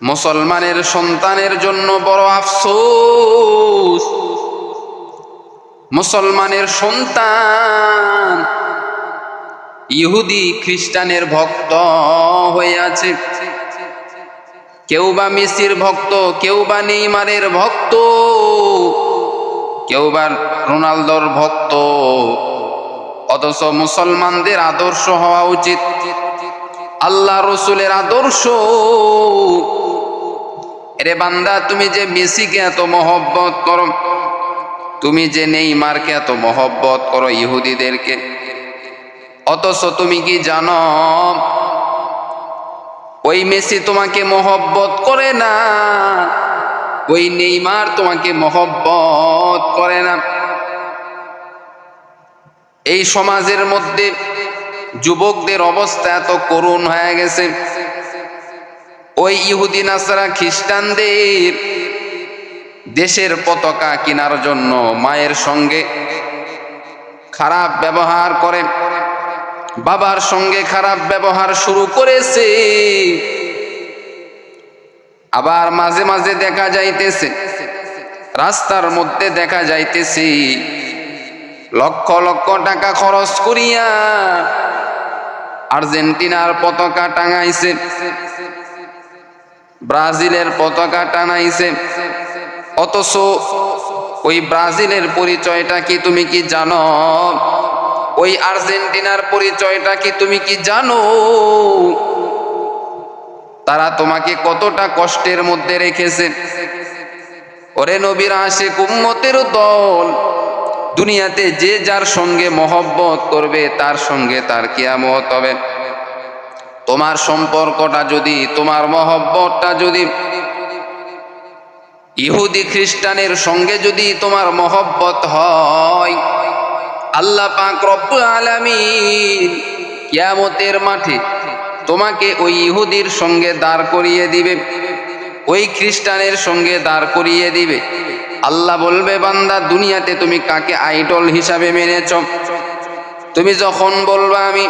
মুসলমানের সন্তানের জন্য বড় আফসোস, মুসলমানের সন্তান ইহুদি খ্রিস্টানের ভক্ত হয়ে আছে। কেউ বা মেসির ভক্ত, কেউ বা নেইমারের ভক্ত, কেউ বা রোনালদোর ভক্ত। অথচ মুসলমানদের আদর্শ হওয়া উচিত আল্লাহ রসুলের আদর্শ। এরে বান্দা, তুমি যে মেসিকে এত মহব্বত করো, তুমি যে নেইমারকে এত মহব্বত করো ইহুদিদেরকে, অথচ তুমি কি জানো ওই মেসি তোমাকে মহব্বত করে না, ওই নেইমার তোমাকে মহব্বত করে না। এই সমাজের মধ্যে যুবকদের অবস্থা এত করুণ হয়ে গেছে। ওই ইহুদি নাসারা খ্রিস্টানদের দেশের পতাকা কেনার জন্য মায়ের সঙ্গে খারাপ ব্যবহার করে, বাবার সঙ্গে খারাপ ব্যবহার শুরু করেছে। আবার মাঝে মাঝে দেখা যাইতেছে, রাস্তার মধ্যে দেখা যাইতেছে লক্ষ লক্ষ টাকা খরচ করিয়া আর্জেন্টিনার পতাকা টাঙাইছে, ব্রাজিলের পতাকা টানাইছে। অথচ ওই ব্রাজিলের পরিচয়টা কি তুমি কি জানো? ওই আর্জেন্টিনার পরিচয়টা কি তুমি কি জানো? তারা তোমাকে কতটা কষ্টের মধ্যে রেখেছে। ওরে নবীর আশিক উম্মতের দল, দুনিয়াতে যে যার সঙ্গে মহব্বত করবে তার সঙ্গে তার কিয়ামত হবে। তোমার সম্পর্কটা যদি, তোমার মহব্বতটা যদি ইহুদি খ্রিস্টানের সঙ্গে যদি তোমার মহব্বত হয়, আল্লাহ পাক রব্বুল আলামিন কিয়ামতের মাঠে তোমাকে ওই ইহুদির সঙ্গে দাঁড় করিয়ে দিবে, ওই খ্রিস্টানের সঙ্গে দাঁড় করিয়ে দিবে। আল্লাহ বলবে, বান্দা দুনিয়াতে তুমি কাকে আইডল হিসাবে মেনেছ? তুমি যখন বলবা আমি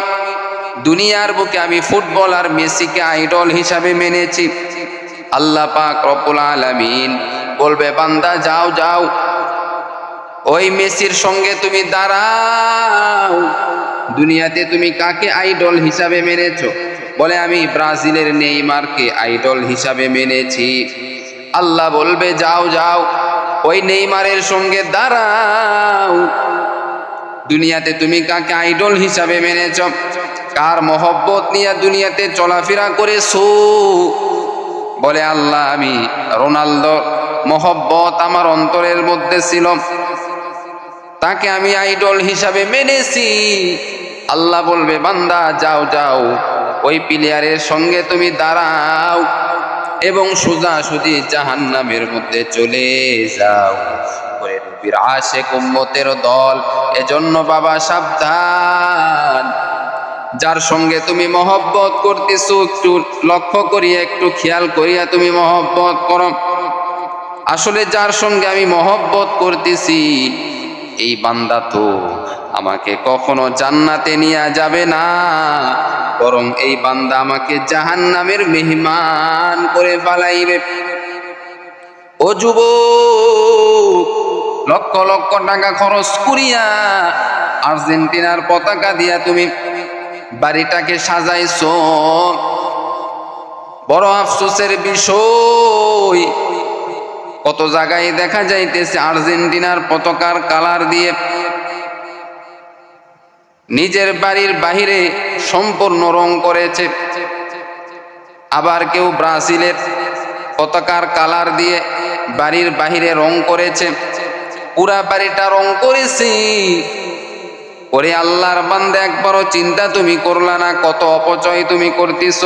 দুনিয়ার বুকে আমি ফুটবলার মেসিকে আইডল হিসাবে মেনেছি, আল্লাহ পাক রব্বুল আলামিন বলবে, বান্দা যাও যাও, ওই মেসির সঙ্গে তুমি দাঁড়াও। দুনিয়াতে তুমি কাকে আইডল হিসাবে মেনেছ? বলে আমি ব্রাজিলের নেইমারকে আইডল হিসাবে মেনেছি। আল্লাহ বলবে, যাও যাও, ওই নেইমারের সঙ্গে দাঁড়াও। দুনিয়াতে তুমি কাকে আইডল হিসাবে মেনেছ? কার মহব্বত নিয়ে দুনিয়াতে চলাফেরা করেছো? বলে আল্লাহ আমি রোনালদো মহব্বত আমার অন্তরের মধ্যে ছিল, তাকে আমি আইডল হিসাবে মেনেছি। আল্লাহ বলবে, বান্দা যাও যাও, ওই প্লেয়ারের সঙ্গে তুমি দাঁড়াও এবং সোজাসুজি জাহান্নামের মধ্যে চলে যাও। ওরে নবীর আশিক উম্মতের দল, এজন্য বাবা সাবধান। যার সঙ্গে তুমি মহব্বত করতেছো একটু লক্ষ্য করিয়া, একটু খেয়াল করিয়া তুমি মহব্বত করো। আসলে যার সঙ্গে আমি মহব্বত করতেছি এই বান্দা তো আমাকে কখনো জান্নাতে নিয়ে যাবে না, বরং এই বান্দা আমাকে জাহান্নামের মেহমান করে ফেলাইবে। ও যুবক, লক্ষ লক্ষ টাকা খরচ করিয়া আর্জেন্টিনার পতাকা দিয়া তুমি বাড়িটাকে সাজাইছো। বড় আফসোসের বিষয়, কত জায়গায় দেখা যাইতেছে আর্জেন্টিনার পতাকার কালার দিয়ে নিজের বাড়ির বাহিরে সম্পূর্ণ রং করেছে। আবার কেউ ব্রাজিলের পতাকার কালার দিয়ে বাড়ির বাহিরে রং করেছে, পুরা বাড়িটা রং করেছি। ওরে আল্লাহর বান্দা, একবারও চিন্তা তুমি করলা না কত অপচয় তুমি করতেছ?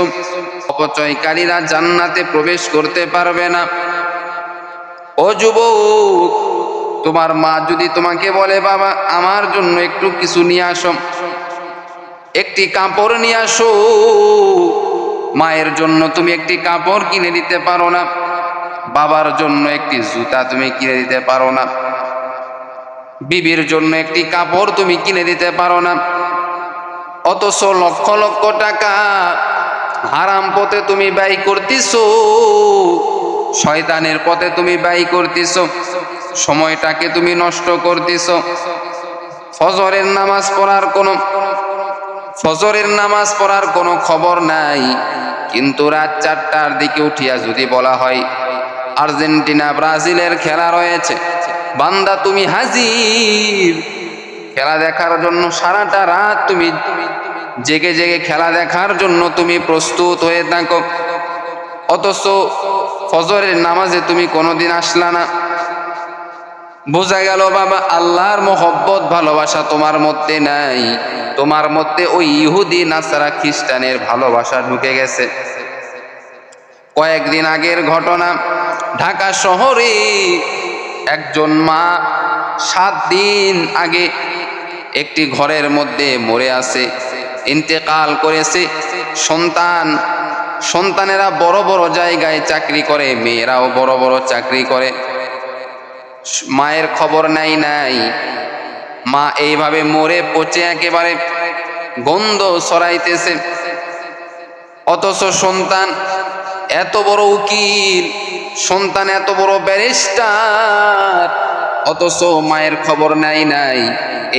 অপচয়কারীরা জান্নাতে প্রবেশ করতে পারবে না। ও যুবক, তোমার মা যদি তোমাকে বলে, বাবা আমার জন্য একটু কিছু নিয়ে আসো, একটি কাপড় নিয়ে আসো, মায়ের জন্য তুমি একটি কাপড় কিনে দিতে পারো না, বাবার জন্য একটি জুতা তুমি কিনে দিতে পারো না, বিবির জন্য একটি কাপড় তুমি কিনে দিতে পারো না। অথচ লক্ষ লক্ষ টাকা হারাম পথে তুমি ব্যয় করতেছো, শয়তানের পথে তুমি ব্যয় করতেছো, সময়টাকে তুমি নষ্ট করতেছো। ফজরের নামাজ পড়ার কোনো খবর নাই, কিন্তু রাত 4টার দিকে উঠিয়া যদি বলা হয় আর্জেন্টিনা ব্রাজিলের খেলা রয়েছে, বান্দা তুমি হাজির। খেলা দেখার জন্য সারাটা রাত তুমি জেগে জেগে খেলা দেখার জন্য তুমি প্রস্তুত হয়ে থাকো, অথচ ফজরের নামাজে তুমি কোনোদিন আসলা না। বোঝা গেল বাবা, আল্লাহর মহব্বত ভালোবাসা তোমার মধ্যে নাই, তোমার মধ্যে ওই ইহুদি নাসারা খ্রিস্টানের ভালোবাসা ঢুকে গেছে। কয়েকদিন আগের ঘটনা, ঢাকা শহরে একজন মা 7 দিন আগে একটি ঘরের মধ্যে মরে আছে, ইন্তেকাল করেছে। সন্তানেরা বড় বড় জায়গায় চাকরি করে, মেয়েরাও বড় বড় চাকরি করে, মায়ের খবর নাই। মা এইভাবে মরে পচে একেবারে গন্ধ ছড়াইতেছে, অথচ সন্তান এত বড় উকিল, সন্তান এত বড় ব্যারিস্টার, অথচ মায়ের খবর নাই।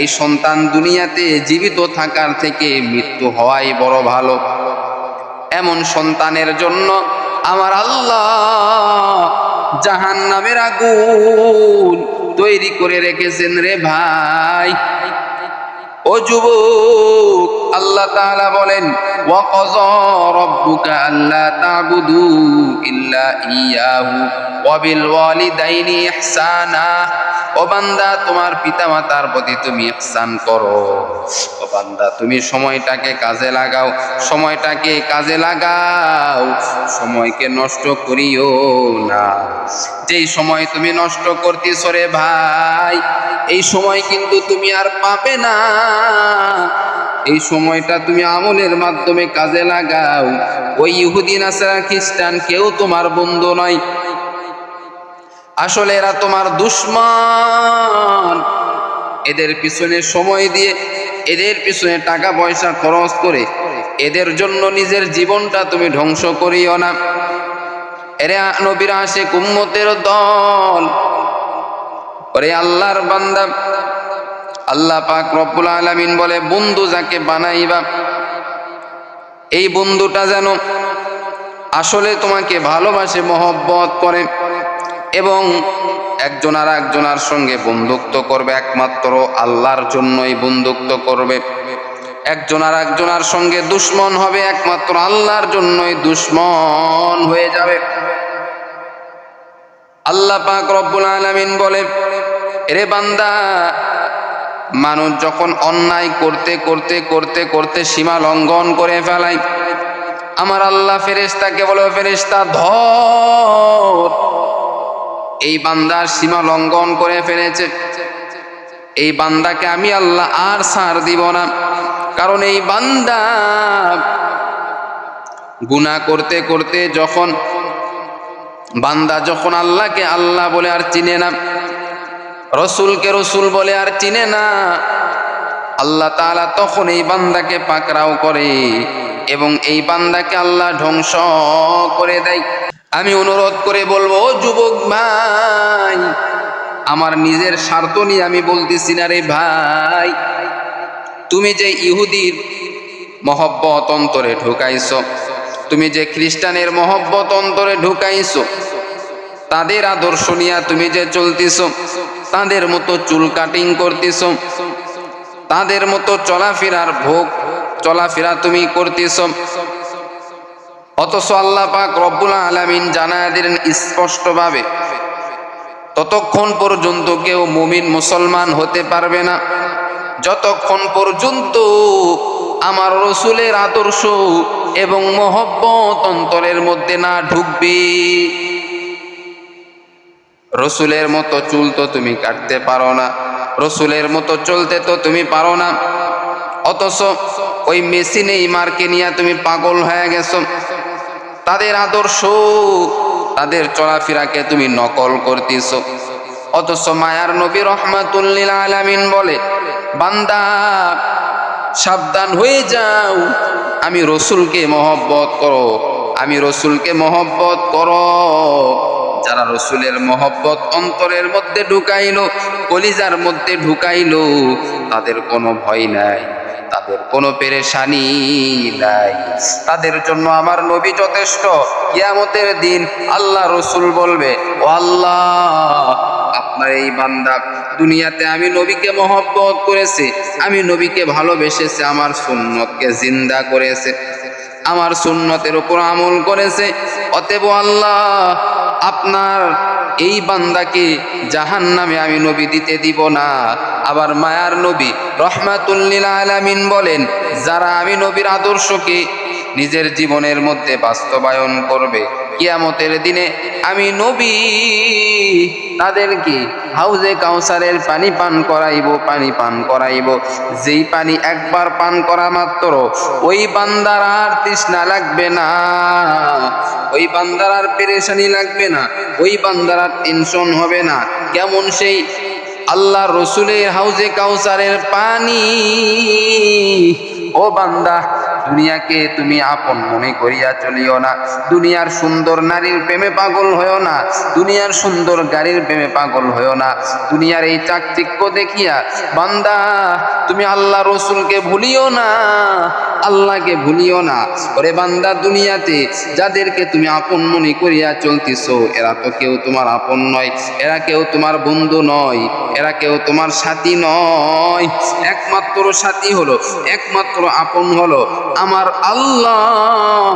এই সন্তান দুনিয়াতে জীবিত থাকার থেকে মৃত্যু হওয়াই বড় ভালো। এমন সন্তানের জন্য আমার আল্লাহ জাহান্নামের আগুন তৈরি করে রেখেছেন রে ভাই। ও যুবক, আল্লাহ তাআলা বলেন, ওয়া ক্বাযা রাব্বুকা আল্লা তা'বুদু ইল্লা ইয়াহু ওয়া বিল ওয়ালিদাইনি ইহসানা। ও বান্দা, তোমার পিতামাতার প্রতি তুমি ইহসান করো। ও বান্দা, তুমি সময়টাকে কাজে লাগাও, সময়কে নষ্ট করিও না। যেই সময় তুমি নষ্ট করতেছো রে ভাই, এই সময় কিন্তু তুমি আর পাবে না। এই সময়টা তুমি আমলের মাধ্যমে কাজে লাগাও। ওই ইহুদি নাসারা খ্রিস্টান কেউ তোমার বন্ধু নয়, আসলে এরা তোমার দুশমন। এদের পিছনে সময় দিয়ে, এদের পিছনে টাকা পয়সা খরচ করে, এদের জন্য নিজের জীবনটা তুমি ধ্বংস করিও না। এরে নবীর আশিক উম্মতের দল, ওরে আল্লাহর বান্দা, আল্লাহ পাক রব্বুল আলামিন বলে, বন্ধু যাকে বানাইবা, এই বন্ধুটা যেন আসলে তোমাকে ভালোবাসে, মহব্বত করে, এবং একজন আর একজনের সঙ্গে বন্ধুত্ব করবে একমাত্র আল্লাহর জন্যই বন্ধুত্ব করবে। একজন আর একজনের সঙ্গে দুশ্মন হবে একমাত্র আল্লাহর জন্যই দুশ্মন হয়ে যাবে। আল্লাহ পাক রব্বুল আলামিন বলে, এরে বান্দা, মানুষ যখন অন্যায় করতে সীমা লঙ্ঘন করে ফেলায়, আমার আল্লাহ ফেরেশতাকে বলে, ফেরেশতা ধর, এই বান্দার সীমা লঙ্ঘন করে ফেলেছে, এই বান্দাকে আমি আল্লাহ আর ছাড় দিব না। কারণ এই বান্দা গুনাহ করতে যখন আল্লাহকে আল্লাহ বলে আর চিনে না, রসুলকে রসুল বলে আর চিনে না, আল্লাহ তাআলা তখন এই বান্দাকে পাকড়াও করে এবং এই বান্দাকে আল্লাহ ধ্বংস করে দেয়। আমি অনুরোধ করে বলবো, যুবক ভাই, আমার নিজের স্বার্থ নিয়ে আমি বলতেছি না রে ভাই, তুমি যে ইহুদির মহব্বত অন্তরে ঢুকাইছো, তুমি যে খ্রিস্টানের মহব্বত অন্তরে ঢুকাইছো, তাদের আদর্শ নিয়ে তুমি যে চলতেছো, তাদের মতো চুল কাটিং করতেছো, তাদের মতো চলাফেরা তুমি করতেছো, অথচ আল্লাহ পাক রব্বুল আলামিন জানায়া দিলেন স্পষ্টভাবে, ততক্ষণ পর্যন্ত কেউ মুমিন মুসলমান হতে পারবে না যতক্ষণ পর্যন্ত আমার রসুলের আদর্শ এবং মহব্বত অন্তরের মধ্যে না ঢুকবে। রসুলের মতো চুল তো তুমি কাটতে পারো না, রসুলের মতো চলতে তো তুমি পারো না, অথচ ওই মেসি নেইমারকে নিয়ে তুমি পাগল হয়ে গেছো। তাদের আদর্শ, তাদের চলাফেরাকে তুমি নকল করতেছো। অথচ মায়ার নবী রহমাতুল লিল আলামিন বলে, বান্দা সাবধান হয়ে যাও, আমি রসুলকে মহব্বত করো, আমি রসুলকে মহব্বত করো। যারা রসুলের মহব্বত অন্তরের মধ্যে ঢুকাইলো, কলিজার মধ্যে ঢুকাইলো, তাদের কোনো ভয় নাই, তাদের কোনো পেরেশানি নাই, তাদের জন্য আমার নবী যথেষ্ট। কিয়ামতের দিন আল্লাহ রসুল বলবে, ও আল্লাহ, আপনার এই বান্দা দুনিয়াতে আমি নবীকে মহব্বত করেছে, আমি নবীকে ভালোবেসেছে, আমার সুন্নতকে জিন্দা করেছে, আমার সুন্নতের উপর আমল করেছে। অতএব আল্লাহ, আপনার এই বান্দাকে জাহান্নামে আমি নবী দিতে দিব না। আবার মায়ার নবী রহমাতুল লিল আলামিন বলেন, যারা আমি নবীর আদর্শকে নিজের জীবনের মধ্যে বাস্তবায়ন করবে, কিয়ামতের দিনে আমি নবী তাদেরকে হাউজে কাউসারের পানি পান করাইব, পানি পান করাইব। যেই পানি একবার পান করা মাত্র ওই বান্দার আর তৃষ্ণা লাগবে না, ওই বান্দার আর পেরেশানি লাগবে না, ওই বান্দার আর টেনশন হবে না। কেমন সেই আল্লাহ রসুলের হাউজে কাউসারের পানি। ও বান্দা, দুনিয়াকে তুমি আপন মনে করিয়া চলিও না, দুনিয়ার সুন্দর নারীর প্রেমে পাগল হইও না, দুনিয়ার সুন্দর গাড়ির প্রেমে পাগল হইও না, দুনিয়ার এই চাকচিক্য দেখিয়া বান্দা তুমি আল্লাহ রসুলকে ভুলিও না, আল্লাহকে ভুলিও না। ওরে বান্দা, দুনিয়াতে যাদেরকে তুমি আপন মনে করিয়া চলতেছো, এরা তো কেউ তোমার আপন নয়, এরা কেউ তোমার বন্ধু নয়, এরা কেউ তোমার সাথী নয়। একমাত্র সাথী হলো, একমাত্র আপন হলো আমার আল্লাহ।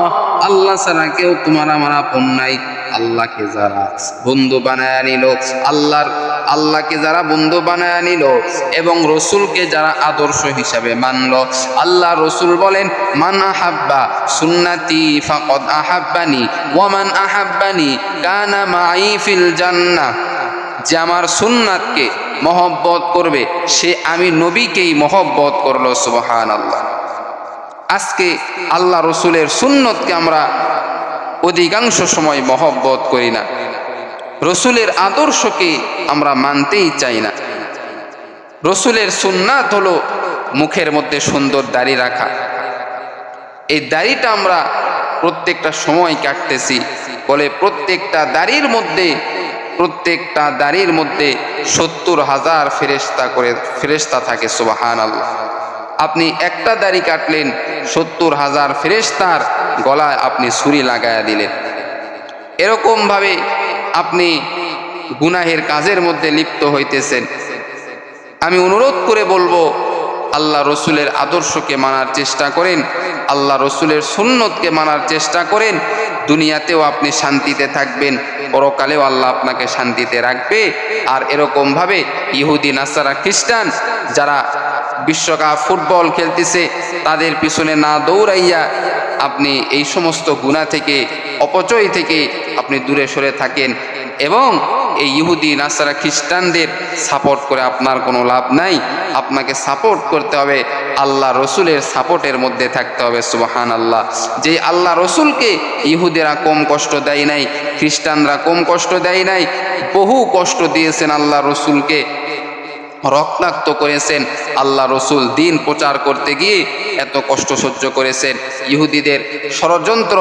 আল্লাহ ছাড়া কেউ তোমার আমার আপন নাই। আল্লাহকে যারা বন্ধু বানায় নিল, আল্লাহকে যারা বন্ধু বানায় নিল এবং রসুলকে যারা আদর্শ হিসাবে মানল, আল্লাহ রসুল বলেন, মান আহাব্বা সুন্নতি ফাকাদ আহাব্বানি ওয়া মান আহাব্বানি কানা মাই ফিল জান্নাহ। যে আমার সুন্নাতকে মহব্বত করবে, সে আমি নবীকেই মহব্বত করলো। সুবহানাল্লাহ। আজকে আল্লাহ রসুলের সুন্নতকে আমরা অধিকাংশ সময় মহব্বত করি না, রসুলের আদর্শকে আমরা মানতেই চাই না। রসুলের সুন্নাত হলো মুখের মধ্যে সুন্দর দাড়ি রাখা। এই দাড়িটা আমরা প্রত্যেকটা সময় কাটতেছি, বলে প্রত্যেকটা দাড়ির মধ্যে 70,000 ফেরেশতা থাকে। সুবহানাল্লাহ। আপনি একটা দাড়ি কাটলেন, 70,000 ফেরেশতার গলায় আপনি ছুরি লাগায়া দিলেন। এরকম ভাবে আপনি গুনাহের কাজের মধ্যে লিপ্ত হইতেছেন। আমি অনুরোধ করে বলবো, আল্লাহ রসুলের আদর্শকে মানার চেষ্টা করেন, আল্লাহ রসুলের সুন্নতকে মানার চেষ্টা করেন। দুনিয়াতেও আপনি শান্তিতে থাকবেন, পরকালেও আল্লাহ আপনাকে শান্তিতে রাখবে। আর এরকম ভাবে ইহুদি, নাসারা, খ্রিস্টান যারা বিশ্বকাপ ফুটবল খেলতেছে, তাদের পিছনে না দৌড়াইয়া আপনি এই সমস্ত গুনাহ থেকে, অপচয় থেকে আপনি দূরে সরে থাকেন। এবং এই ইহুদি, নাসারা, খ্রিস্টানদের সাপোর্ট করে আপনার কোনো লাভ নাই। আপনাকে সাপোর্ট করতে হবে, আল্লাহ রসুলের সাপোর্টের মধ্যে থাকতে হবে। সুবহানাল্লাহ। যে আল্লাহ রসুলকে ইহুদিরা কম কষ্ট দেয় নাই, খ্রিস্টানরা কম কষ্ট দেয় নাই, বহু কষ্ট দিয়েছেন আল্লাহ রসুলকে, রক্তাক্ত করেছেন। আল্লাহ রসুল দিন প্রচার করতে গিয়ে এত কষ্ট সহ্য করেছেন। ইহুদিদের ষড়যন্ত্র,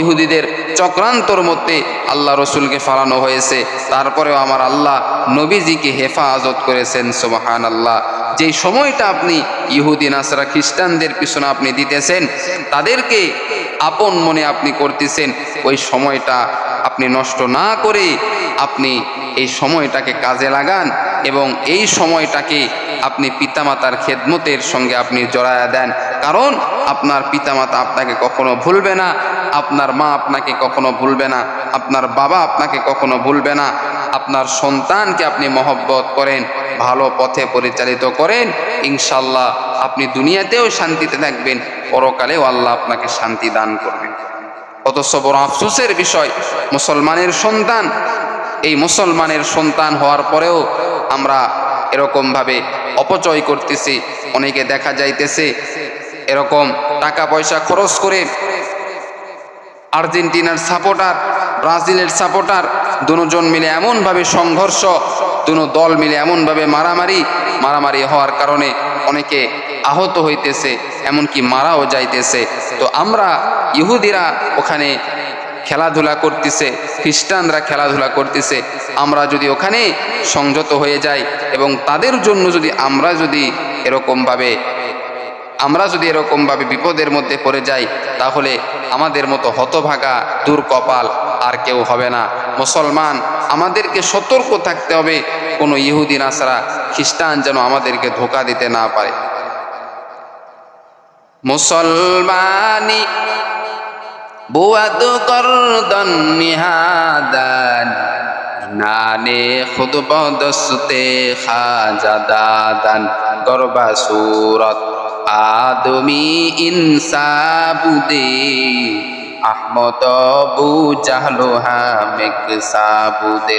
ইহুদিদের চক্রান্তর মধ্যে আল্লাহ রসুলকে ফালানো হয়েছে, তারপরেও আমার আল্লাহ নবীজিকে হেফাজত করেছেন। সুবহানাল্লাহ। যেই সময়টা আপনি ইহুদি, নাসারা, খ্রিস্টানদের পিছনে আপনি দিতেছেন, তাদেরকে আপন মনে আপনি করতেছেন, ওই সময়টা আপনি নষ্ট না করে আপনি এই সময়টাকে কাজে লাগান এবং এই সময়টাকে আপনি পিতামাতার খেদমতের সঙ্গে আপনি জড়ায়া দেন। কারণ আপনার পিতামাতা আপনাকে কখনো ভুলবে না, আপনার মা আপনাকে কখনো ভুলবে না, আপনার বাবা আপনাকে কখনো ভুলবে না। আপনার সন্তানকে আপনি মহব্বত করেন, ভালো পথে পরিচালিত করেন, ইনশাল্লাহ আপনি দুনিয়াতেও শান্তিতে থাকবেন, পরকালেও আল্লাহ আপনাকে শান্তি দান করবেন। অথচ বড় আফসোসের বিষয়, মুসলমানের সন্তান, এই মুসলমানের সন্তান হওয়ার পরেও আমরা এরকমভাবে অপচয় করতেছি। অনেকে দেখা যাইতেছে এরকম টাকা পয়সা খরচ করে আর্জেন্টিনার সাপোর্টার, ব্রাজিলের সাপোর্টার, দুজন মিলে এমনভাবে সংঘর্ষ, দুনো দল মিলে এমনভাবে মারামারি হওয়ার কারণে অনেকে আহত হইতেছে, এমনকি মারাও যাইতেছে। তো আমরা ইহুদিরা ওখানে খেলাধুলা করতেছে, খ্রিস্টানরা খেলাধুলা করতেছে, আমরা যদি ওখানে সংযত হয়ে যাই এবং তাদের জন্য যদি আমরা যদি এরকমভাবে বিপদের মধ্যে পড়ে যাই, তাহলে আমাদের মতো হতভাগা দুর্কপাল আর কেউ হবে না। মুসলমান আমাদেরকে সতর্ক থাকতে হবে, কোনো ইহুদি নাসারা খ্রিস্টান যেন আমাদেরকে ধোঁকা দিতে না পারে। মুসলমানি বুয়াদ করদন নিহাদান নানে খুদ বদস্তে খাজাদাদান গরবা সুরত আদমি ইনসাবুদে আহমদ বু জাহলো হামেক সাবুদে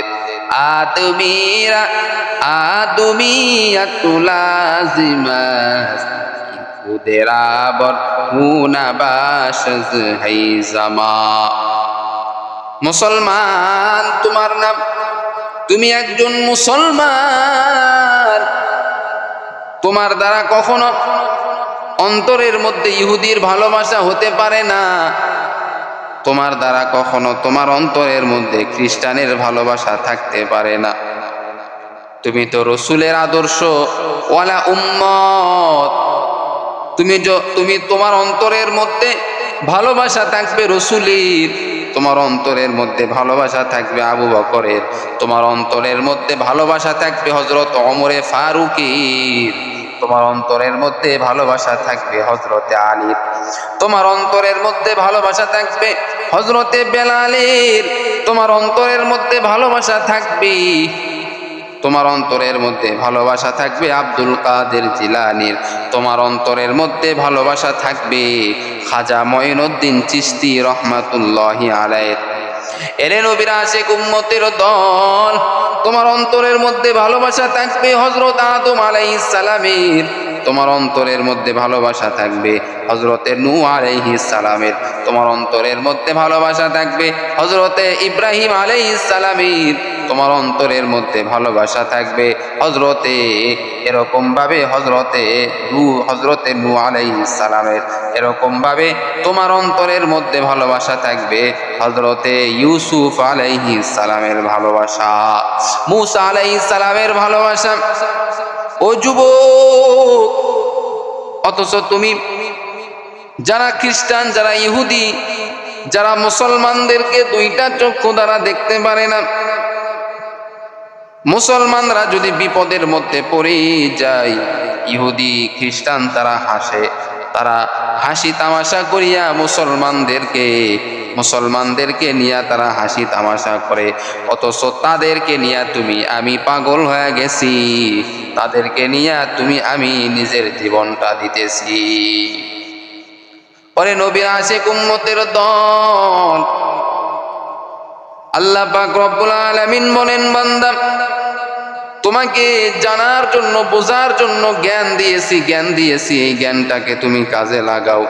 আদমিয়াতুলাজিমাস উদেরাবর হুনাবাশজ হাইজামা। মুসলমান তোমার নাম, তুমি একজন মুসলমান। তোমার দ্বারা কখনো অন্তরের মধ্যে ইহুদির ভালোবাসা হতে পারে না, তোমার দ্বারা কখনো তোমার অন্তরের মধ্যে খ্রিস্টানের ভালোবাসা থাকতে পারে না। তুমি তো রসুলের আদর্শ ওয়ালা উম্মত। তুমি তোমার অন্তরের মধ্যে ভালোবাসা থাকবে রসুলের, তোমার অন্তরের মধ্যে ভালোবাসা থাকবে আবু বকরের, তোমার অন্তরের মধ্যে ভালোবাসা থাকবে হযরত ওমরে ফারুকের, তোমার অন্তরের মধ্যে ভালোবাসা থাকবে হযরতে আলীর, তোমার অন্তরের মধ্যে ভালোবাসা থাকবে হযরতে বেলালের, তোমার অন্তরের মধ্যে ভালোবাসা থাকবে, তোমার অন্তরের মধ্যে ভালোবাসা থাকবে আব্দুল কাদের জিলানীর, তোমার অন্তরের মধ্যে ভালোবাসা থাকবে খাজা মঈনুদ্দিন চিশতি রহমাতুল্লাহি আলাইহি। এরে নবীর আশিক উম্মতের দল, তোমার অন্তরের মধ্যে ভালোবাসা থাকবে হযরত আদম আলাইহিস সালামের, তোমার অন্তরের মধ্যে ভালোবাসা থাকবে হযরতে নূহ আলাইহিস সালামের, তোমার অন্তরের মধ্যে ভালোবাসা থাকবে হযরতে ইব্রাহিম আলাইহিস সালামের, তোমার অন্তরের মধ্যে ভালোবাসা থাকবে হযরতে এরকমভাবে হযরতে নূহ আলাইহিস সালামের, এরকমভাবে তোমার অন্তরের মধ্যে ভালোবাসা থাকবে হযরতে ইউসুফ আলাইহিস সালামের ভালোবাসা, মূসা আলাইহিস সালামের ভালোবাসা। ও যুবক, অথচ তুমি যারা খ্রিস্টান, যারা ইহুদি, যারা মুসলমানদেরকে দুইটা চক্ষু দ্বারা দেখতে পারে না, মুসলমানরা যদি বিপদের মধ্যে পড়ে যায়, ইহুদি খ্রিস্টান তারা হাসে, তারা হাসি তামাশা করিয়া মুসলমানদেরকে নিয়ে তারা হাসি তামাশা করে, অথচ তাদেরকে নিয়ে তুমি আমি পাগল হয়ে গেছি, তাদেরকে নিয়ে তুমি আমি নিজের জীবনটা দিতেছি। পরে নবীর আশিক উম্মতের দল, আল্লাহ পাক রব্বুল আলামিন বলেন, বান্দা তোমাকে জানার জন্য বোঝার জন্য জ্ঞান দিয়েছি, এই জ্ঞানটাকে তুমি কাজে লাগাও,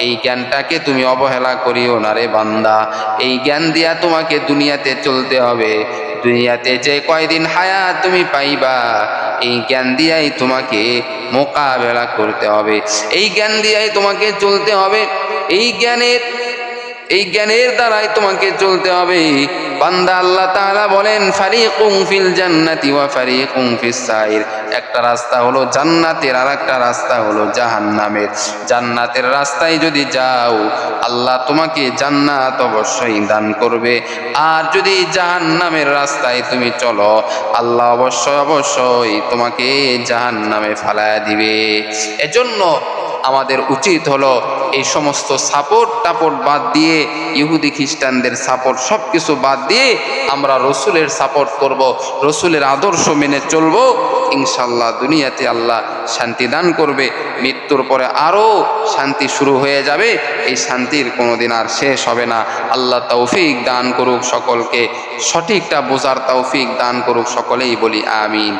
এই জ্ঞানটাকে তুমি অবহেলা করিও না রে বান্দা। এই জ্ঞান দিয়া তোমাকে দুনিয়াতে চলতে হবে, দুনিয়াতে যে কয়দিন হায়াত তুমি পাইবা, এই জ্ঞান দিয়াই তোমাকে মোকাবেলা করতে হবে, এই জ্ঞান দিয়াই তোমাকে চলতে হবে, এই জ্ঞানের দ্বারাই তোমাকে চলতে হবে। বান্দা আল্লাহ তাআলা বলেন, ফারিকুম ফিল জান্নাতি ওয়া ফারিকুম ফিস সাইর। একটা রাস্তা হলো জান্নাতের, আর একটা রাস্তা হলো জাহান্নামের। জান্নাতের রাস্তায় যদি যাও, আল্লাহ তোমাকে জান্নাত অবশ্যই দান করবে, আর যদি জাহান্নামের রাস্তায় তুমি চলো, আল্লাহ অবশ্যই তোমাকে জাহান্নামে ফালায়া দিবে। এজন্য আমাদের উচিত হলো এই সমস্ত সাপোর্ট বাদ দিয়ে, ইহুদি খ্রিস্টানদের সাপোর্ট সব কিছু বাদ দিয়ে আমরা রসুলের সাপোর্ট করব, রসুলের আদর্শ মেনে চলব। ইনশাল্লাহ দুনিয়াতে আল্লাহ শান্তি দান করবে, মৃত্যুর পরে আরও শান্তি শুরু হয়ে যাবে, এই শান্তির কোনোদিন আর শেষ হবে না। আল্লাহ তৌফিক দান করুক সকলকে, সঠিকটা বোঝার তৌফিক দান করুক সকলেই বলি আমিন।